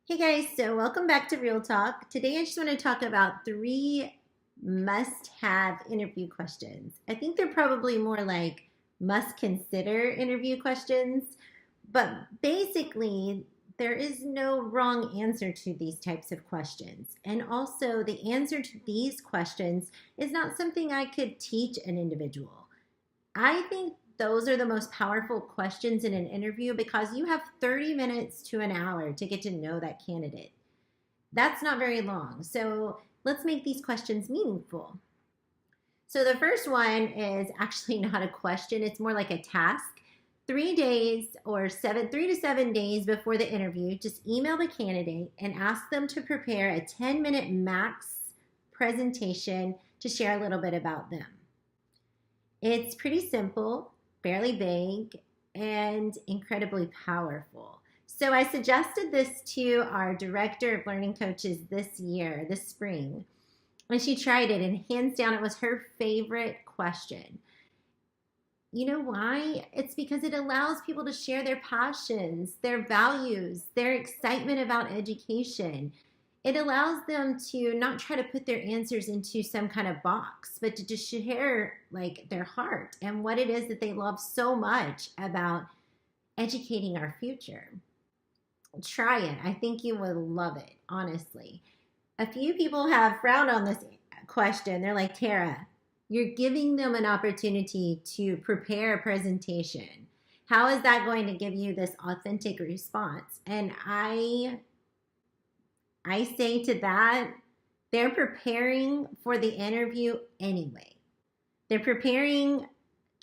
Hey guys, so welcome back to Real Talk. Today I just want to talk about 3 must-have interview questions. I think they're probably more like must-consider interview questions, but basically there is no wrong answer to these types of questions. And also the answer to these questions is not something I could teach an individual. I think those are the most powerful questions in an interview because you have 30 minutes to an hour to get to know that candidate. That's not very long. So let's make these questions meaningful. So the first one is actually not a question, it's more like a task. 3 days or 3 to 7 days before the interview, just email the candidate and ask them to prepare a 10-minute max presentation to share a little bit about them. It's pretty simple, fairly vague, and incredibly powerful. So I suggested this to our director of learning coaches this spring, and she tried it, and hands down, it was her favorite question. You know why? It's because it allows people to share their passions, their values, their excitement about education. It allows them to not try to put their answers into some kind of box, but to just share like their heart and what it is that they love so much about educating our future. Try it. I think you will love it, honestly. A few people have frowned on this question. They're like, Tara, you're giving them an opportunity to prepare a presentation. How is that going to give you this authentic response? And I say to that, they're preparing for the interview anyway. They're preparing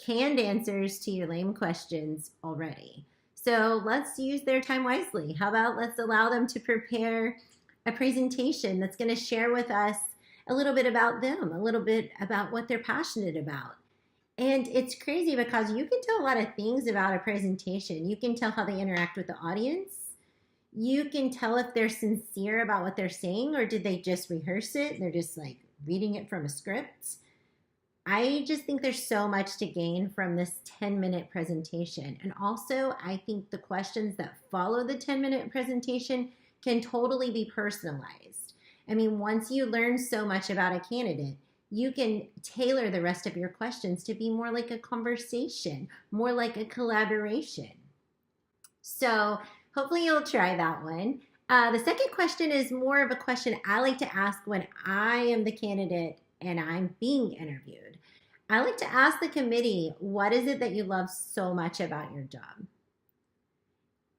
canned answers to your lame questions already. So let's use their time wisely. How about let's allow them to prepare a presentation that's going to share with us a little bit about them, a little bit about what they're passionate about. And it's crazy because you can tell a lot of things about a presentation. You can tell how they interact with the audience. You can tell if they're sincere about what they're saying, or did they just rehearse it? They're just like reading it from a script. I just think there's so much to gain from this 10-minute presentation. And also, I think the questions that follow the 10-minute presentation can totally be personalized. I mean, once you learn so much about a candidate, you can tailor the rest of your questions to be more like a conversation, more like a collaboration. So hopefully you'll try that one. The second question is more of a question I like to ask when I am the candidate and I'm being interviewed. I like to ask the committee, what is it that you love so much about your job?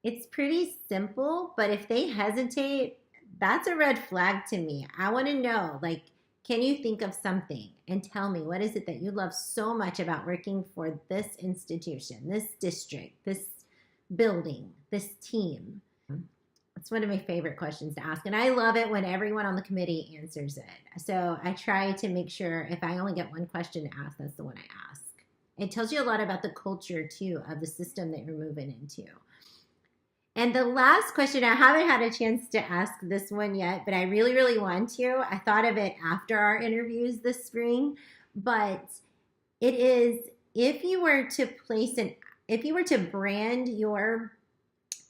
It's pretty simple, but if they hesitate, that's a red flag to me. I want to know, like, can you think of something and tell me what is it that you love so much about working for this institution, this district, this building, this team? It's one of my favorite questions to ask, and I love it when everyone on the committee answers it. So I try to make sure if I only get one question to ask, that's the one I ask. It tells you a lot about the culture, too, of the system that you're moving into. And the last question, I haven't had a chance to ask this one yet, but I really, really want to. I thought of it after our interviews this spring, but it is if you were to brand your,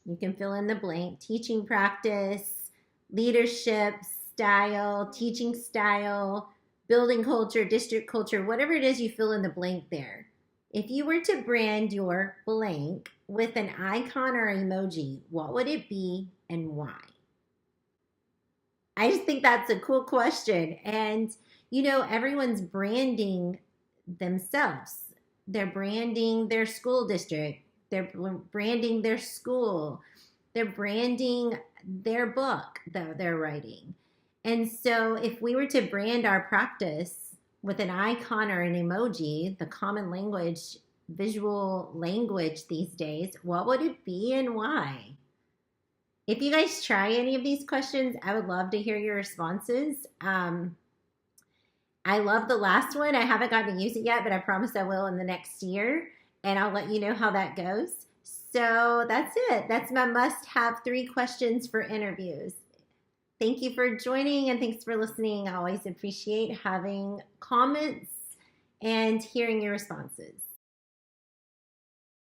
you can fill in the blank, teaching practice, leadership style, teaching style, building culture, district culture, whatever it is you fill in the blank there. If you were to brand your blank with an icon or emoji, what would it be and why? I just think that's a cool question. And, you know, everyone's branding themselves. They're branding their school district. They're branding their school. They're branding their book that they're writing. And so if we were to brand our practice with an icon or an emoji, the common language, visual language these days, what would it be and why? If you guys try any of these questions, I would love to hear your responses. I love the last one. I haven't gotten to use it yet, but I promise I will in the next year, and I'll let you know how that goes. So that's it. That's my must-have 3 questions for interviews. Thank you for joining, and thanks for listening. I always appreciate having comments and hearing your responses.